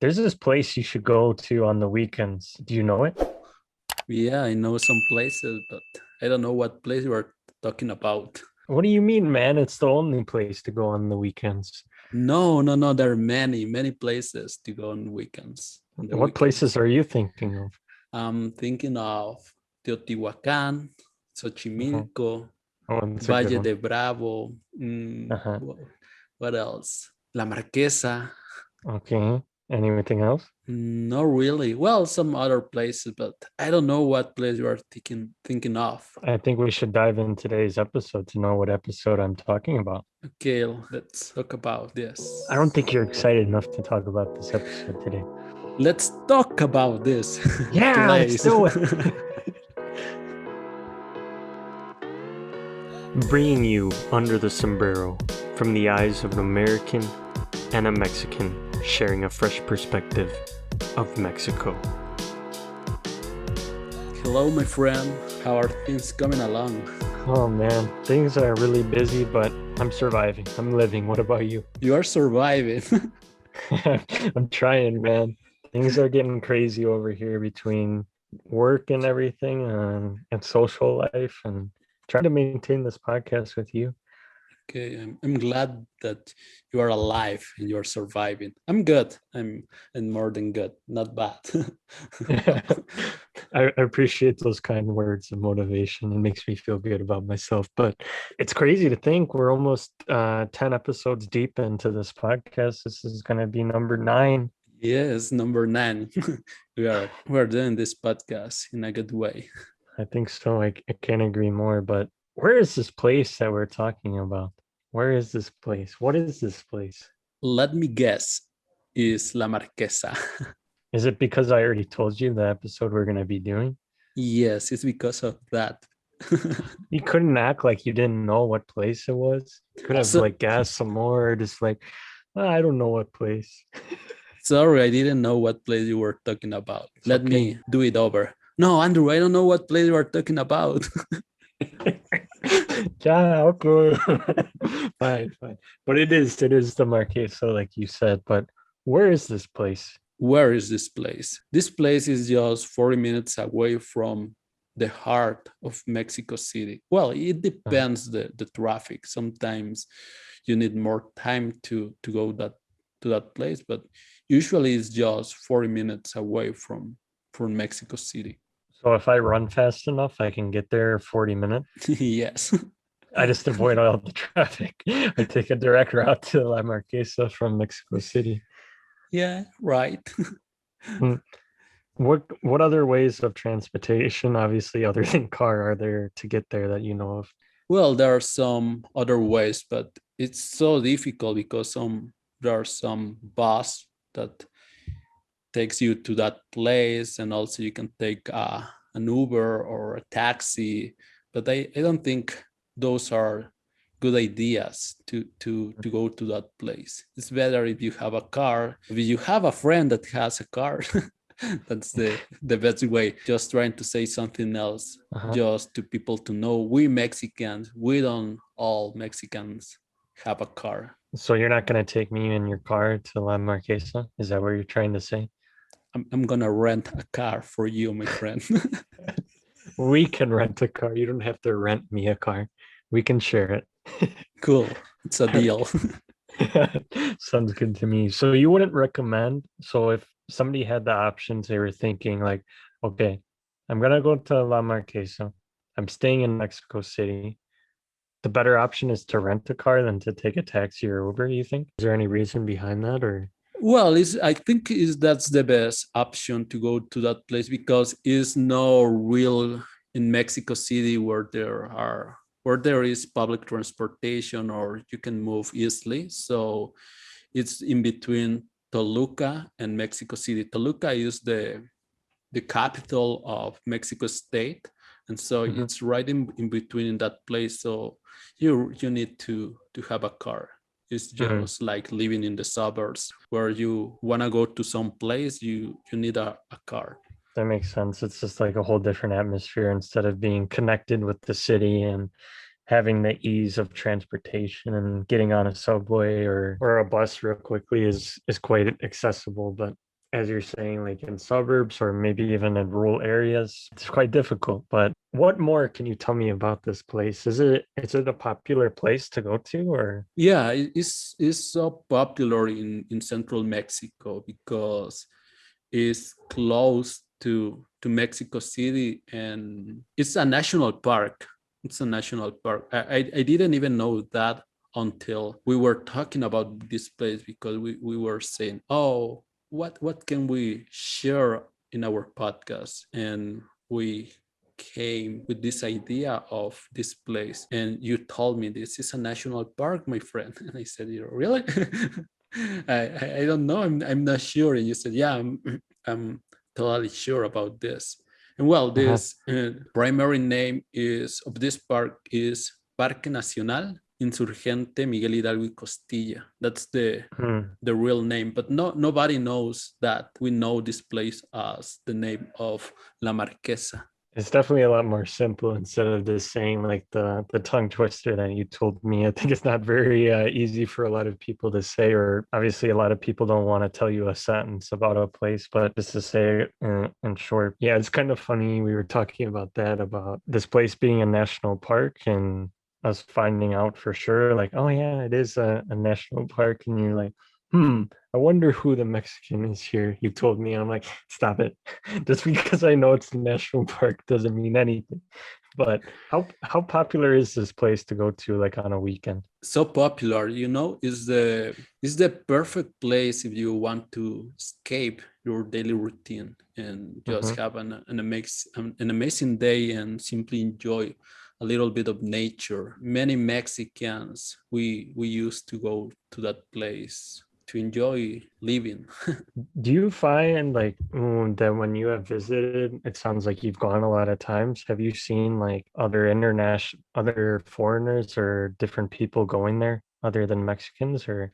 There's this place you should go to on the weekends. Do you know it? Yeah, I know some places, but I don't know what place you are talking about. What do you mean, man? It's the only place to go on the weekends. No, no, no. There are many places to go on weekends. On the What places weekends, are you thinking of? I'm thinking of Teotihuacan, Uh-huh. Xochimilco, Oh, that's a good Valle one. de Bravo. Uh-huh. What else? La Marquesa. Okay. Anything else? Not really. Well, some other places, but I don't know what place you are thinking of. I think we should dive in today's episode to know what episode I'm talking about. Okay, let's talk about this. I don't think you're excited enough to talk about this episode today. Let's talk about this Yeah, let's place. do it. Bringing you under the sombrero from the eyes of an American and a Mexican sharing a fresh perspective of Mexico. Hello, my friend. How are things coming along? Oh man, things are really busy, but I'm surviving. I'm living. What about you? You are surviving. I'm trying, man. Things are getting crazy over here between work and everything and social life and trying to maintain this podcast with you. Okay, I'm glad that you are alive and you are surviving. I'm good. I'm more than good. Not bad. I appreciate those kind words of motivation. It makes me feel good about myself. But it's crazy to think we're almost 10 episodes deep into this podcast. This is going to be number 9. Yes, number 9. We are doing this podcast in a good way. I think so. I can't agree more. But where is this place that we're talking about? Where is this place? What is this place? Let me guess. Is La Marquesa. Is it because I already told you the episode we're going to be doing? Yes, it's because of that. You couldn't act like you didn't know what place it was. You could have So like guessed some more, or just like, "Ah, I don't know what place." sorry, I didn't know what place you were talking about. It's Let okay. me do it over. No, Andrew, I don't know what place you are talking about. Yeah, okay. Fine, fine. But it is the Marquesa, like you said. But where is this place? Where is this place? This place is just 40 minutes away from the heart of Mexico City. Well, it Uh, depends the traffic. Sometimes you need more time to go to that place, but usually it's just 40 minutes away from Mexico City. so if I run fast enough, I can get there 40 minutes. Yes. I just avoid all the traffic. I take a direct route to La Marquesa from Mexico City. Yeah, right. Hmm. What other ways of transportation, obviously other than car, are there to get there that you know of? Well, there are some other ways, but it's so difficult because there are some bus that takes you to that place, and also you can take an Uber or a taxi. But I don't think those are good ideas to go to that place. It's better if you have a car. If you have a friend that has a car, that's the best way. Just trying to say something else, Uh-huh. just to people to know we Mexicans, we don't all Mexicans have a car. So you're not going to take me in your car to La Marquesa? Is that what you're trying to say? I'm gonna rent a car for you, my friend. We can rent a car. You don't have to rent me a car. We can share it. Cool. It's a deal. Sounds good to me. So you wouldn't recommend, so if somebody had the options, they were thinking like, okay, I'm gonna go to La Marquesa. I'm staying in Mexico City. The better option is to rent a car than to take a taxi or Uber, you think? Is there any reason behind that or Well, I think is that's the best option to go to that place because it's no real in Mexico City where there is public transportation or you can move easily. So it's in between Toluca and Mexico City. Toluca is the capital of Mexico State, and so Mhm. it's right in between in that place. So you need to have a car. It's Mhm. just like living in the suburbs where you want to go to some place, you need a car. That makes sense. It's just like a whole different atmosphere instead of being connected with the city and having the ease of transportation and getting on a subway or a bus real quickly is quite accessible. But as you're saying, like in suburbs or maybe even in rural areas, it's quite difficult. But what more can you tell me about this place? Is it a popular place to go to or? Yeah, it's so popular in central Mexico because it's close to Mexico City, and it's a national park. It's a national park. I didn't even know that until we were talking about this place, because we were saying, oh, what can we share in our podcast? And we came with this idea of this place, and you told me this is a national park, my friend. And I said, you really? I don't know, I'm not sure. And you said, yeah, I'm totally sure about this. And well, Uh-huh. this primary name is of this park is Parque Nacional Insurgente Miguel Hidalgo y Costilla. That's Hmm. the real name, but nobody knows that we know this place as the name of La Marquesa. It's definitely a lot more simple instead of just saying like the tongue twister that you told me. I think it's not very easy for a lot of people to say, or obviously a lot of people don't want to tell you a sentence about a place, but just to say it in short. Yeah, it's kind of funny. We were talking about that, about this place being a national park and us finding out for sure, like, oh yeah, it is a national park. And you're like, hmm, I wonder who the Mexican is here. You told me. I'm like, stop it. Just because I know it's a national park doesn't mean anything. But how popular is this place to go to like on a weekend? So popular, is the perfect place if you want to escape your daily routine and just Hmm. have an amazing day and simply enjoy a little bit of nature. Many Mexicans, we used to go to that place to enjoy living. Do you find like that when you have visited, it sounds like you've gone a lot of times. Have you seen like other foreigners or different people going there other than Mexicans or?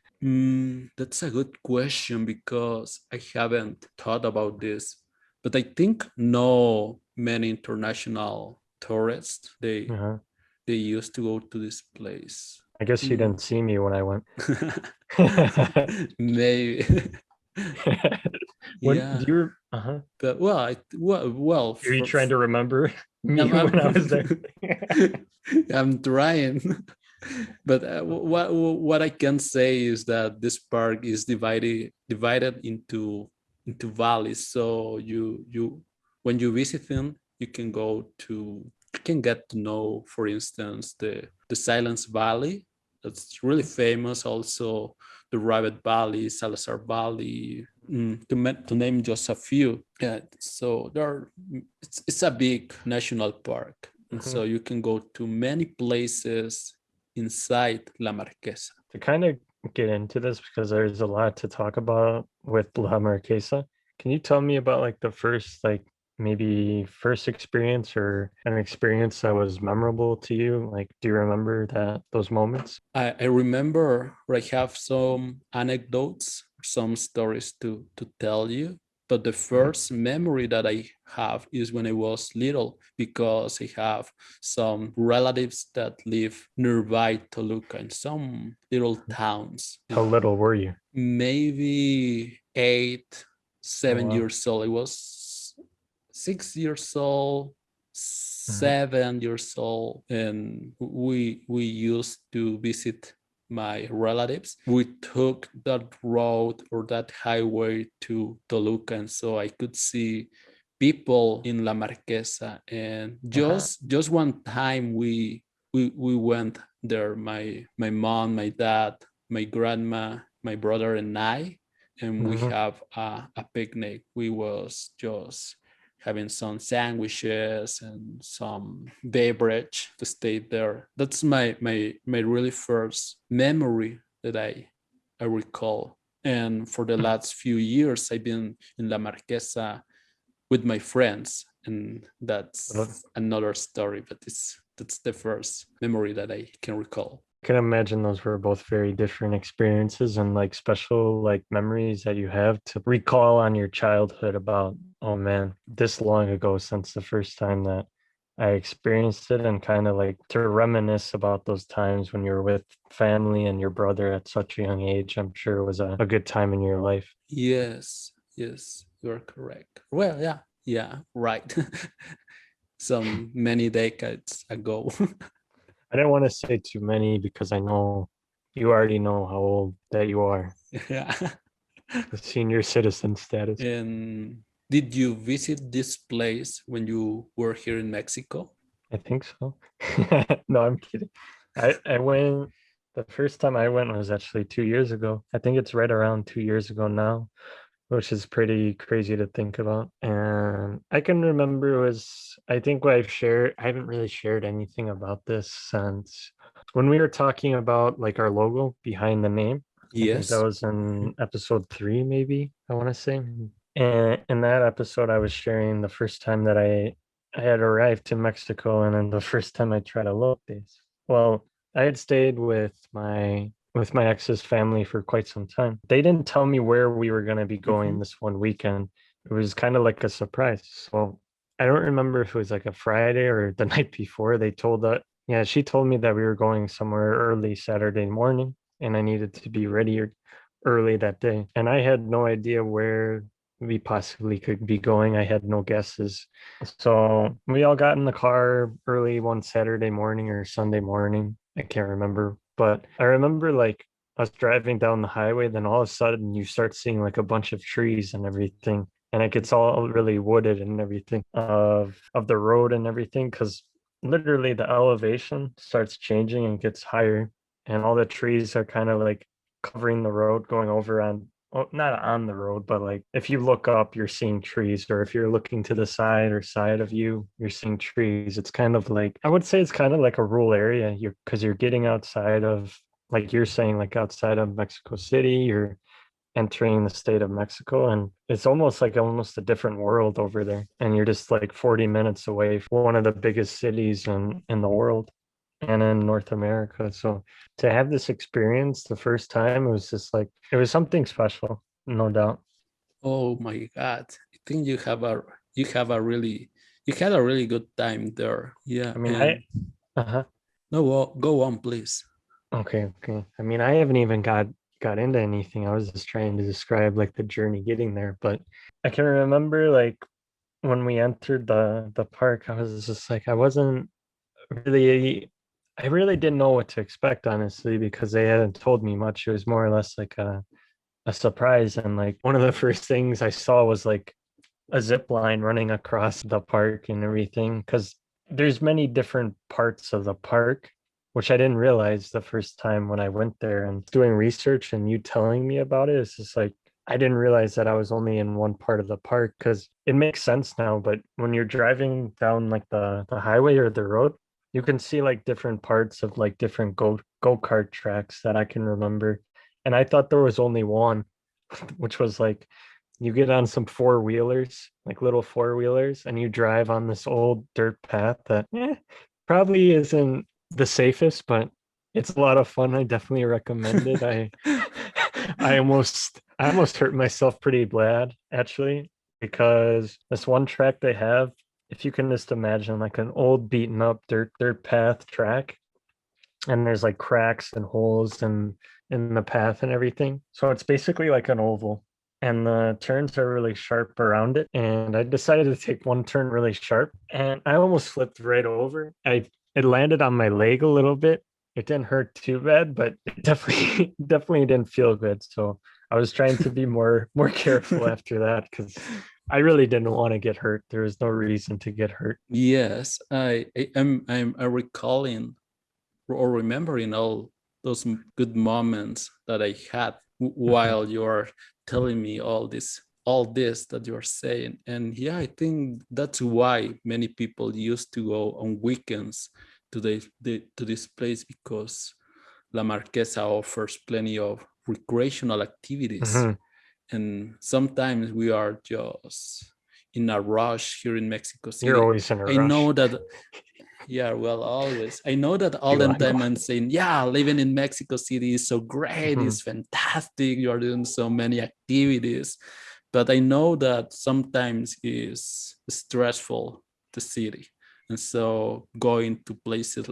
That's a good question because I haven't thought about this, but I think no many international tourists Uh-huh. they used to go to this place. I guess you Mm. didn't see me when I went. Maybe. When do Yeah, you uh-huh. but well, Are you trying to remember me I'm, when I was there? I'm trying. But what I can say is that this park is divided into valleys. So you when you visit them, you can get to know, for instance, the Silence Valley. That's really famous. Also, the Rabbit Valley, Salazar Valley, to name just a few. Yeah, so it's a big national park, and Mhm. so you can go to many places inside La Marquesa. To kind of get into this because there's a lot to talk about with La Marquesa. Can you tell me about like the first like maybe first experience or an experience that was memorable to you? Like, do you remember that those moments? I remember I have some anecdotes, some stories to tell you. But the Mhm. first memory that I have is when I was little, because I have some relatives that live nearby Toluca in some little towns. How little were you? Maybe eight, Oh, seven wow. years old. I was 6 years old, Mhm. 7 years old, and we used to visit my relatives. We took that road or that highway to Toluca, and so I could see people in La Marquesa. And Uh-huh. just one time we went there. My mom, my dad, my grandma, my brother, and I, and we Mhm. have a picnic. We was just having some sandwiches and some beverage to stay there. That's my really first memory that I recall. And for the last few years, I've been in La Marquesa with my friends, and Well, that's another story. But that's the first memory that I can recall. I can imagine those were both very different experiences and like special like memories that you have to recall on your childhood about, oh man, this long ago since the first time that I experienced it and kind of like to reminisce about those times when you were with family and your brother at such a young age. I'm sure it was a good time in your life. Yes, Yes, you're correct. Well, yeah, yeah, right. Some many decades ago. I didn't want to say too many because I know you already know how old that you are, Yeah. the senior citizen status. And did you visit this place when you were here in Mexico? I think so. No, I'm kidding. I went the first time I went was actually 2 years ago. I think it's right around 2 years ago now, which is pretty crazy to think about. And I can remember it was, I think what I've shared, I haven't really shared anything about this since when we were talking about like our logo behind the name. I think that Yes. was in episode 3, maybe, I want to say. And in that episode, I was sharing the first time that I had arrived to Mexico and then the first time I tried a local days. Well, I had stayed with my ex's family for quite some time. They didn't tell me where we were going to be going Mhm. this one weekend. It was kind of like a surprise. So I don't remember if it was like a Friday or the night before. They told that, yeah, she told me that we were going somewhere early Saturday morning and I needed to be ready early that day. And I had no idea where we possibly could be going. I had no guesses. So we all got in the car early one Saturday morning or Sunday morning. I can't remember, but I remember like us driving down the highway, then all of a sudden you start seeing like a bunch of trees and everything. And it gets all really wooded and everything of the road and everything, because literally the elevation starts changing and gets higher. And all the trees are kind of like covering the road going over on, well, not on the road, but like if you look up, you're seeing trees, or if you're looking to the side or side of you, you're seeing trees. It's kind of like, I would say it's kind of like a rural area. You're because you're getting outside of, like you're saying, like outside of Mexico City, you're entering the state of Mexico, and it's almost a different world over there. And you're just like 40 minutes away from one of the biggest cities in the world and in North America. So to have this experience the first time, it was just like it was something special, no doubt. Oh my God. I think you have a really you had a really good time there. Yeah. I mean, And uh-huh. no, well, go on, please. Okay. I mean, I haven't even got into anything. I was just trying to describe like the journey getting there, but I can remember like when we entered the park, I was just like I wasn't really I really didn't know what to expect, honestly, because they hadn't told me much. It was more or less like a surprise. And like one of the first things I saw was like a zip line running across the park and everything, because there's many different parts of the park, which I didn't realize the first time when I went there and doing research and you telling me about it. It's just like I didn't realize that I was only in one part of the park, because it makes sense now, but when you're driving down like the highway or the road, you can see like different parts of like different go-kart tracks that I can remember. And I thought there was only one, which was like you get on some four-wheelers, like little four-wheelers, and you drive on this old dirt path that probably isn't the safest, but it's a lot of fun. I definitely recommend it. I almost hurt myself pretty bad actually, because this one track they have, if you can just imagine like an old beaten up dirt path track, and there's like cracks and holes in the path and everything. So it's basically like an oval. And the turns are really sharp around it. And I decided to take one turn really sharp and I almost flipped right over. It landed on my leg a little bit. It didn't hurt too bad, but it definitely definitely didn't feel good. So I was trying to be more careful after that, because I really didn't want to get hurt. There was no reason to get hurt. Yes, I'm recalling or remembering all those good moments that I had while you're telling me all this that you're saying. And yeah, I think that's why many people used to go on weekends to to this place, because La Marquesa offers plenty of recreational activities. Mhm. And sometimes we are just in a rush here in Mexico You're City. always in a I know rush. that, yeah, well, always. I know that all You the go, go. time I'm saying, yeah, living in Mexico City is so great, Mhm. it's fantastic, you're doing so many activities. But I know that sometimes is stressful, the city. And so going to places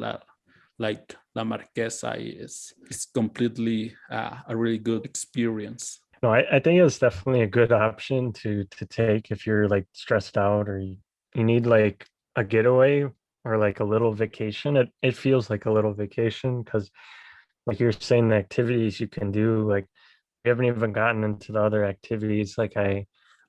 like La Marquesa is completely a really good experience. No, I think it's definitely a good option to take if you're like stressed out or you need like a getaway or like a little vacation. It feels like a little vacation because like you're saying the activities you can do, like we haven't even gotten into the other activities. Like I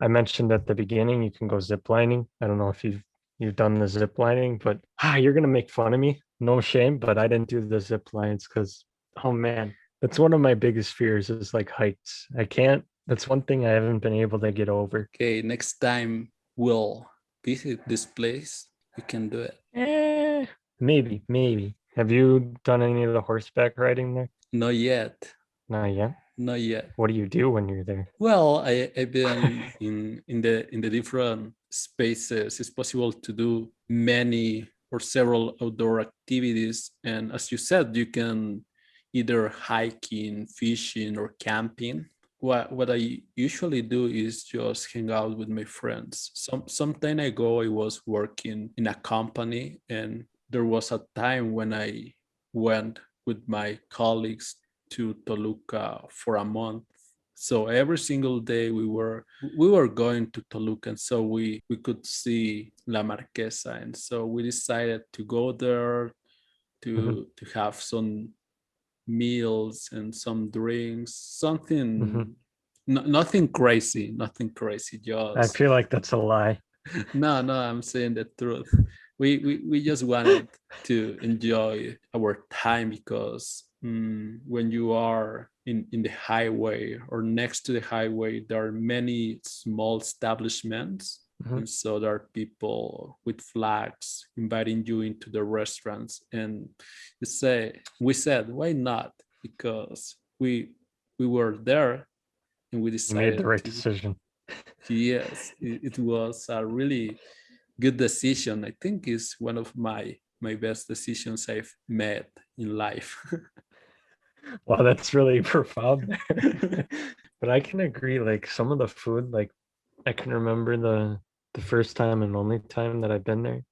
mentioned at the beginning, you can go zip lining. I don't know if you've done the zip lining, but you're gonna make fun of me. No shame, but I didn't do the zip lines because oh man, that's one of my biggest fears is like heights. I can't, that's one thing I haven't been able to get over. Okay, next time we'll visit this place, we can do it. Eh, maybe. Have you done any of the horseback riding there? Not yet, Not yet. not yet. What do you do when you're there? Well, I've been in the different spaces. It's possible to do many or several outdoor activities, and as you said, you can either hiking, fishing, or camping. What I usually do is just hang out with my friends. Some time ago, I was working in a company, and there was a time when I went with my colleagues to Toluca for a month. So every single day we were going to Toluca, and so we could see La Marquesa, and so we decided to go there Mhm, to have some meals and some drinks, mhm. something, nothing crazy, I just feel like that's a lie. no, I'm saying the truth. We just wanted to enjoy our time because when you are in the highway or next to the highway, there are many small establishments. Mhm. And so there are people with flags inviting you into the restaurants. And we said, why not? Because we were there and we You made the decided right to. decision. Yes, it was a really good decision. I think it's one of my best decisions I've made in life. Wow, that's really profound there. But I can agree, like some of the food, like I can remember the first time and only time that I've been there.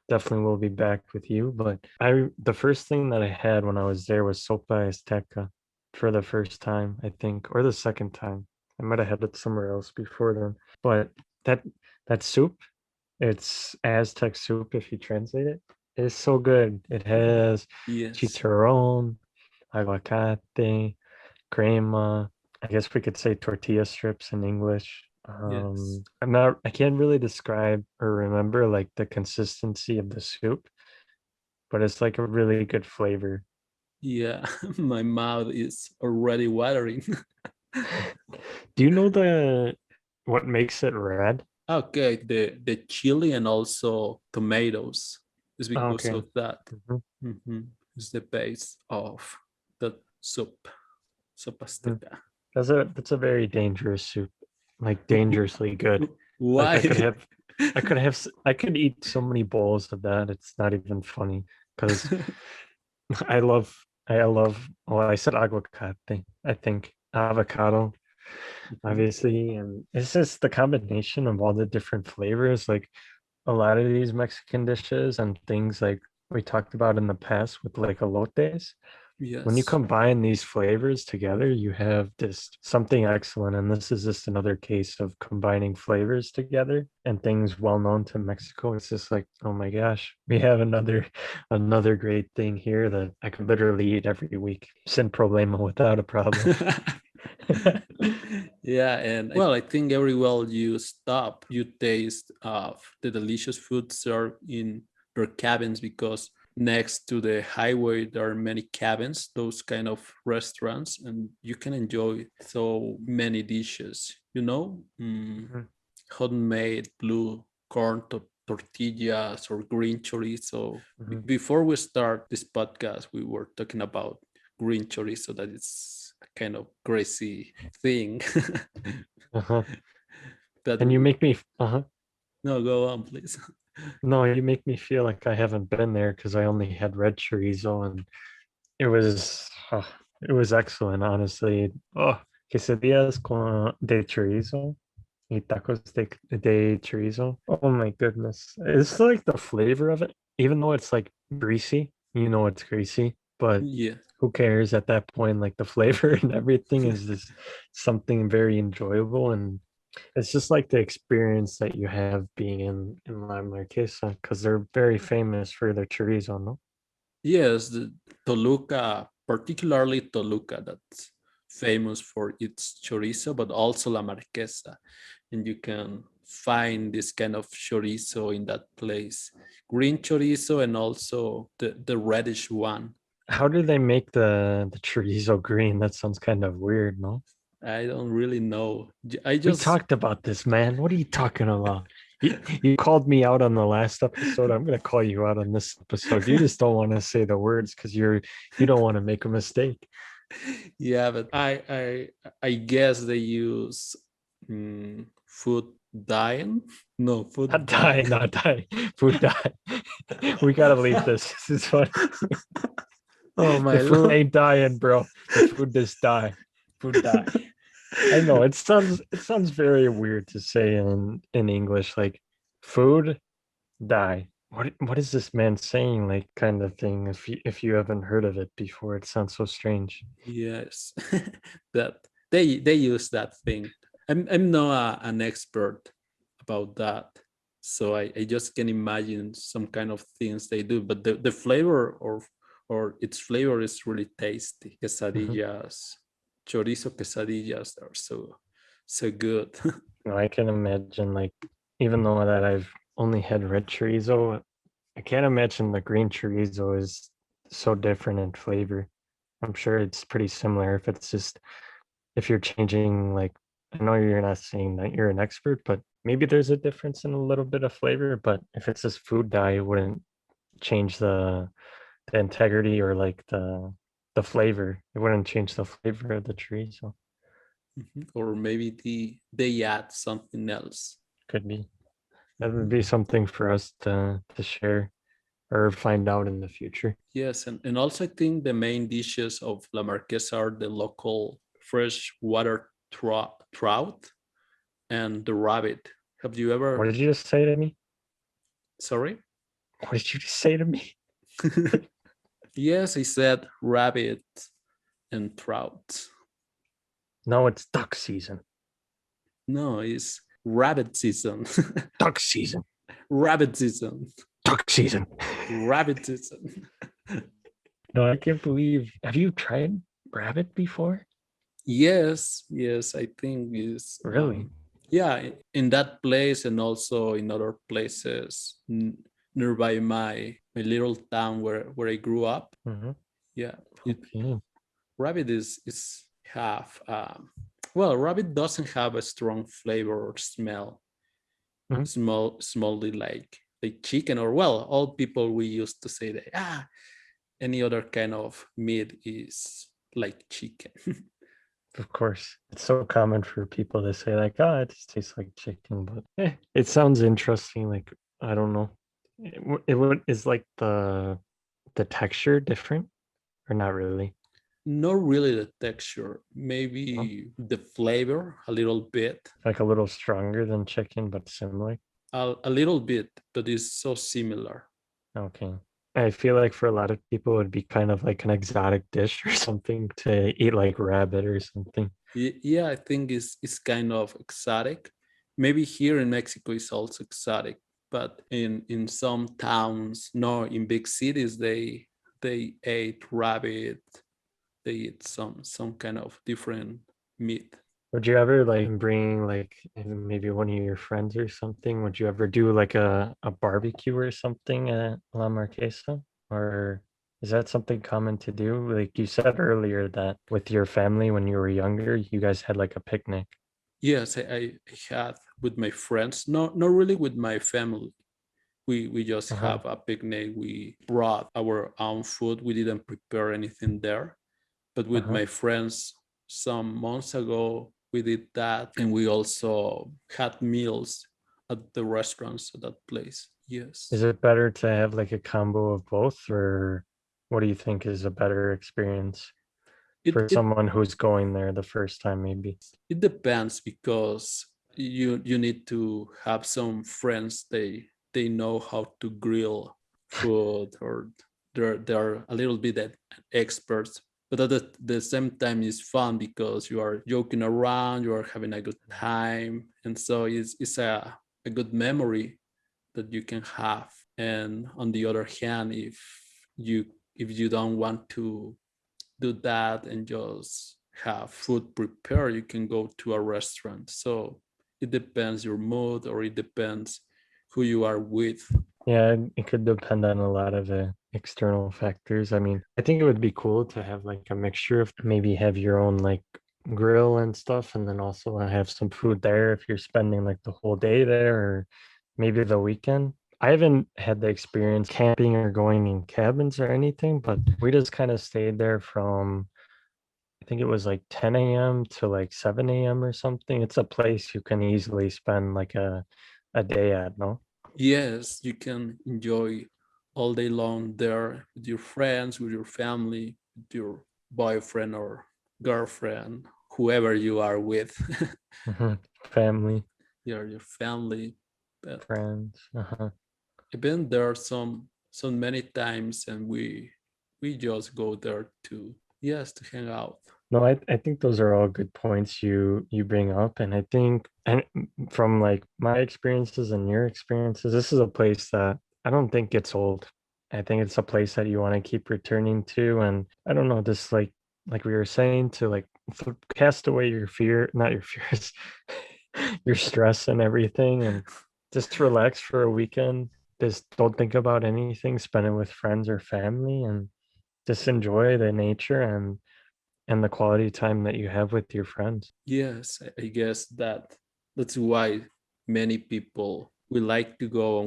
Definitely will be back with you. But I the first thing that I had when I was there was sopa azteca for the first time, I think, or the second time. I might have had it somewhere else before then. But that that soup, it's Aztec soup if you translate it. It's so good. It has Yes, chicharrón, aguacate, crema. I guess we could say tortilla strips in English. yes, I can't really describe or remember like the consistency of the soup, but it's like a really good flavor. yeah. My mouth is already watering. Do you know the what makes it red? Okay, the chili and also tomatoes is Oh, because okay. of that. Mhm, It's the base of the soup, soup mhm. azteca. That's a very dangerous soup, like dangerously good. Like Why? I could eat so many bowls of that. It's not even funny because I love I love well I said aguacate. I think avocado obviously, and it's just the combination of all the different flavors. Like a lot of these Mexican dishes and things like we talked about in the past with like elotes, when you Yes. combine these flavors together, you have just something excellent. And this is just another case of combining flavors together and things well known to Mexico. It's just like, oh my gosh, we have another great thing here that I could literally eat every week. Sin problema without a problem. Yeah, and well, I think everywhere you stop, you taste of the delicious food served in their cabins because next to the highway there are many cabins, those kind of restaurants, and you can enjoy so many dishes. Mhm, Homemade blue corn tortillas or green chorizo. mhm. Before we start this podcast, we were talking about green chorizo, that it's a kind of crazy thing. Uh-huh. But And you make me, uh-huh. no, go on, please. No, you make me feel like I haven't been there because I only had red chorizo and it was it was excellent, honestly. Oh, quesadillas de chorizo y tacos de chorizo. Oh my goodness. It's like the flavor of it, even though it's like greasy, you know it's greasy. but Yeah. who cares at that point? Like the flavor and everything is just something very enjoyable, and it's just like the experience that you have being in La Marquesa because they're very famous for their chorizo, no? Yes, the Toluca, particularly Toluca, that's famous for its chorizo, but also La Marquesa. And you can find this kind of chorizo in that place. Green chorizo and also the reddish one. How do they make the chorizo green? That sounds kind of weird, no? I don't really know. I We just talked about this, man. What are you talking about? You called me out on the last episode. I'm gonna call you out on this episode. You just don't want to say the words because you don't want to make a mistake. yeah, but I guess they use food dyeing. No, food Not dye. die, not die. Food die. We gotta leave this. This is fun. Oh The my food lord. ain't dying, bro. The food just die. Food die. I know it sounds very weird to say in English, like food die. What is this man saying? Like kind of thing. If you haven't heard of it before, it sounds so strange. Yes, that they use that thing. I'm not an expert about that, so I just can imagine some kind of things they do. But the flavor or its flavor is really tasty. Mhm. Quesadillas, chorizo quesadillas are so good. No, I can imagine like even though that I've only had red chorizo, I can't imagine the green chorizo is so different in flavor. I'm sure it's pretty similar if it's just if you're changing like I know you're not saying that you're an expert, but maybe there's a difference in a little bit of flavor, but if it's just food dye, it wouldn't change the integrity or like the flavor. It wouldn't change the flavor of the tree, so Mhm. Or maybe they add something else. could be. That would Mhm. be something for us to share or find out in the future. Yes, and also I think the main dishes of La Marquesa are the local freshwater trout and the rabbit. Have you What ever? did you just say to me? Sorry. What did you just say to me? Yes, I said rabbit and trout. No, it's duck season. No, it's rabbit season. Duck season. Rabbit season. Duck season. Rabbit season. No, I can't believe. Have you tried rabbit before? Yes, yes, I think is Really? yeah, in that place and also in other places nearby my little town where I grew up. Hmm. Yeah, it Okay. rabbit is have well, rabbit doesn't have a strong flavor or smell. Mhm. Smallly like chicken, or well, all people we used to say that any other kind of meat is like chicken. Of course. It's so common for people to say like, "Oh, it just tastes like chicken," but it sounds interesting. Like I don't know. It is like the texture different or not really? Not really the texture, No? maybe the flavor a little bit, Like a little stronger than chicken, but similar. a little bit, but it's so similar. Okay. I feel like for a lot of people, it would be kind of like an exotic dish or something to eat like rabbit or something. Yeah, I think it's kind of exotic. Maybe here in Mexico it's also exotic, but in some towns, no, in big cities they ate rabbit, they eat some kind of different meat. Would you ever like bring like maybe one of your friends or something? Would you ever do like a barbecue or something at La Marquesa? Or is that something common to do? Like you said earlier that with your family when you were younger, you guys had like a picnic. Yes, I had with my friends, not really with my family. We just Uh-huh. have a picnic. We brought our own food. We didn't prepare anything there, but with Uh-huh. my friends some months ago we did that, and we also had meals at the restaurants at that place. Is Yes, it better to have like a combo of both, or what do you think is a better experience it for it someone who's going there the first time, maybe? it depends because you need to have some friends they know how to grill food or they're a little bit experts, but at the same time it's fun because you are joking around, you are having a good time, and so it's a good memory that you can have. And on the other hand, you if you don't want to do that and just have food prepared, you can go to a restaurant. So it depends your mood, or it depends who you are with. Yeah, it could depend on a lot of external factors. I mean, I think it would be cool to have like a mixture of maybe have your own like grill and stuff, and then also have some food there if you're spending like the whole day there or maybe the weekend. I haven't had the experience camping or going in cabins or anything, but we just kind of stayed there from I think it was like 10 a.m. to like 7 a.m. or something. It's a place you can easily spend like a day at, no? Yes, you can enjoy all day long there with your friends, with your family, with your boyfriend or girlfriend, whoever you are with. Family, Your family. But friends. I've been there so many times, and we just go there to, yes, to hang out. No, I think those are all good points you bring up. And I think and from like my experiences and your experiences, this is a place that I don't think gets old. I think it's a place that you want to keep returning to. And I don't know, just like we were saying, to like cast away your fear, not your fears, your stress and everything, and just relax for a weekend. Just don't think about anything, spend it with friends or family, and just enjoy the nature and the quality time that you have with your friends. Yes, I guess that's why many people will like to go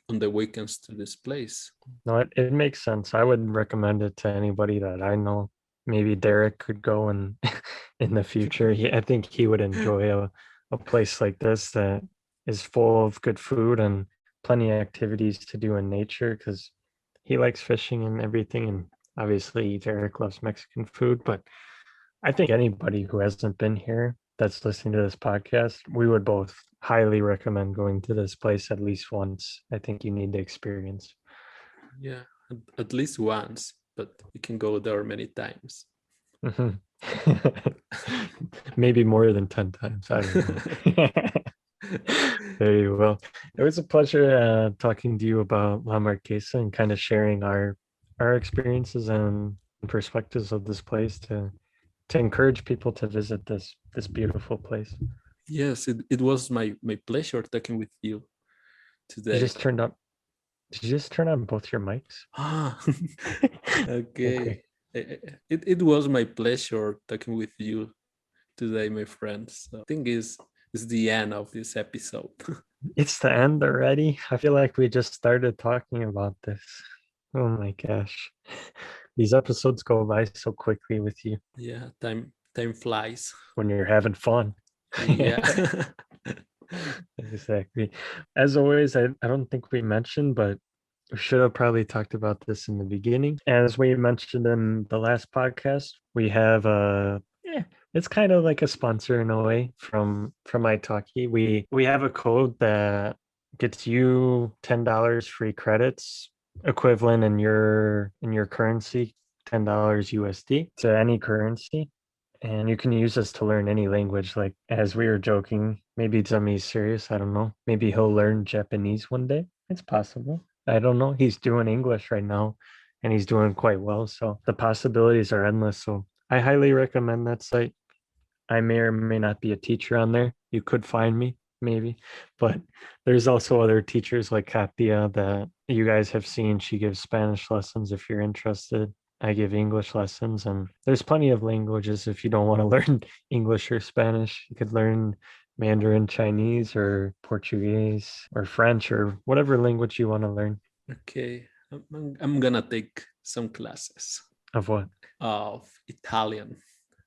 on the weekends to this place. No, it makes sense. I would recommend it to anybody that I know. Maybe Derek could go and in the future. I think he would enjoy a place like this that is full of good food and plenty of activities to do in nature because he likes fishing and everything. And obviously, Derek loves Mexican food, but I think anybody who hasn't been here that's listening to this podcast, we would both highly recommend going to this place at least once. I think you need to experience. Yeah, at least once, but you can go there many times. Mhm. Maybe more than 10 times. I don't know. Very well. It was a pleasure talking to you about La Marquesa and kind of sharing our experiences and perspectives of this place to encourage people to visit this beautiful place. Yes, it was my pleasure talking with you You today. just turned up. Did you just turn on both your mics? Ah, Okay. okay. It was my pleasure talking with you today, my friends. So I think is the end of this episode. It's the end already. I feel like we just started talking about this. Oh my gosh. These episodes go by so quickly with you Yeah, time flies. when you're having fun. Yeah. Exactly. As always, I don't think we mentioned, but we should have probably talked about this in the beginning. As we mentioned in the last podcast, we have it's kind of like a sponsor in a way from italki. We have a code that gets you $10 free credits equivalent in your currency, $10 USD to any currency. And you can use this to learn any language. Like as we were joking, maybe Zami's serious. I don't know. Maybe he'll learn Japanese one day. It's possible. I don't know. He's doing English right now and he's doing quite well. So the possibilities are endless. So I highly recommend that site. I may or may not be a teacher on there. You could find me, maybe. But there's also other teachers like Katia that you guys have seen. She gives Spanish lessons if you're interested. I give English lessons, and there's plenty of languages if you don't want to learn English or Spanish. You could learn Mandarin Chinese or Portuguese or French or whatever language you want to learn. Okay. I'm gonna take some classes Of what? of Italian.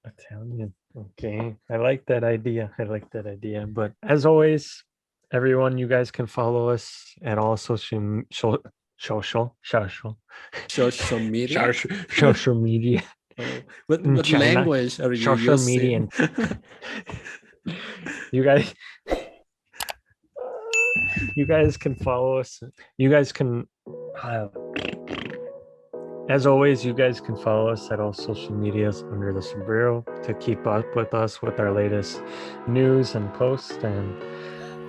Italian. Okay. I like that idea. I like that idea. But as always, everyone, you guys can follow us at all social Social media. social media Oh, in what China, language are you social media, using? and you guys, you guys can follow us. You guys can. Uh, As always, you guys can follow us at all social medias under the sombrero to keep up with us with our latest news and posts. And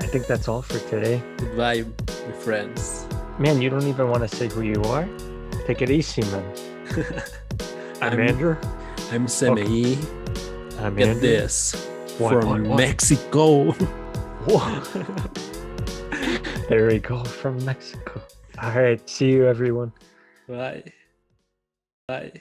I think that's all for today. Goodbye, my friends. Man, you don't even want to say who you are? Take it easy, man. I'm Andrew. I'm Semi. I'm Get Andrew. this. What, From what? Mexico. There we go, from Mexico. All right, see you, everyone. Bye. Bye.